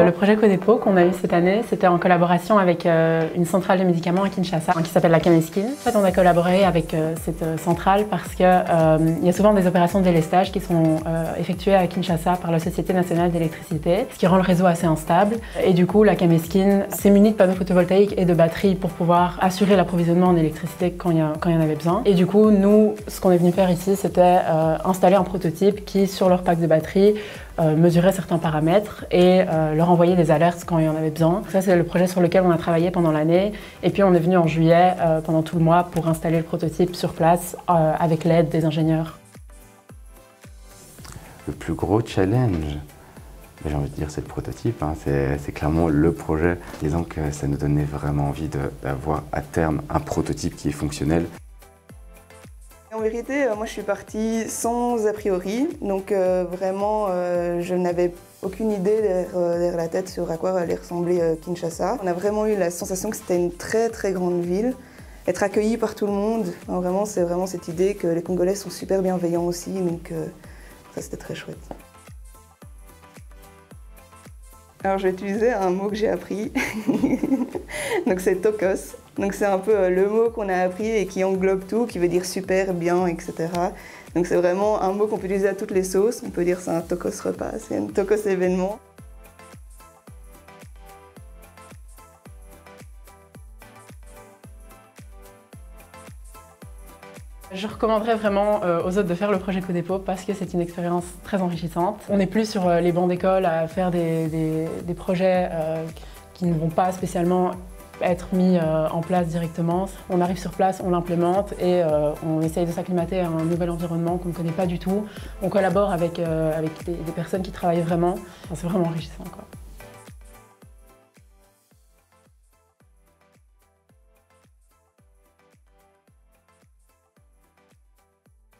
Le projet Codepo qu'on a eu cette année, c'était en collaboration avec une centrale de médicaments à Kinshasa qui s'appelle la Kameskin. En fait, on a collaboré avec cette centrale parce qu'il y a souvent des opérations de délestage qui sont effectuées à Kinshasa par la Société nationale d'électricité, ce qui rend le réseau assez instable. Et du coup, la Kameskin s'est munie de panneaux photovoltaïques et de batteries pour pouvoir assurer l'approvisionnement en électricité quand il y en avait besoin. Et du coup, nous, ce qu'on est venu faire ici, c'était installer un prototype qui, sur leur pack de batterie, mesurait certains paramètres et leur envoyer des alertes quand il y en avait besoin. Ça, c'est le projet sur lequel on a travaillé pendant l'année. Et puis, on est venu en juillet, pendant tout le mois, pour installer le prototype sur place avec l'aide des ingénieurs. Le plus gros challenge, j'ai envie de dire, c'est le prototype. Hein. C'est clairement le projet. Disons que ça nous donnait vraiment envie d'avoir à terme un prototype qui est fonctionnel. En vérité, moi je suis partie sans a priori, donc vraiment je n'avais aucune idée derrière la tête sur à quoi allait ressembler Kinshasa. On a vraiment eu la sensation que c'était une très très grande ville, être accueilli par tout le monde. Enfin, vraiment, c'est vraiment cette idée que les Congolais sont super bienveillants aussi, donc ça c'était très chouette. Alors je vais utiliser un mot que j'ai appris, donc c'est tokos. Donc c'est un peu le mot qu'on a appris et qui englobe tout, qui veut dire super, bien, etc. Donc c'est vraiment un mot qu'on peut utiliser à toutes les sauces. On peut dire c'est un tokos repas, c'est un tokos événement. Je recommanderais vraiment aux autres de faire le projet Codepo parce que c'est une expérience très enrichissante. On n'est plus sur les bancs d'école à faire des projets qui ne vont pas spécialement être mis en place directement. On arrive sur place, on l'implémente et on essaye de s'acclimater à un nouvel environnement qu'on ne connaît pas du tout. On collabore avec des personnes qui travaillent vraiment. Enfin, c'est vraiment enrichissant, quoi.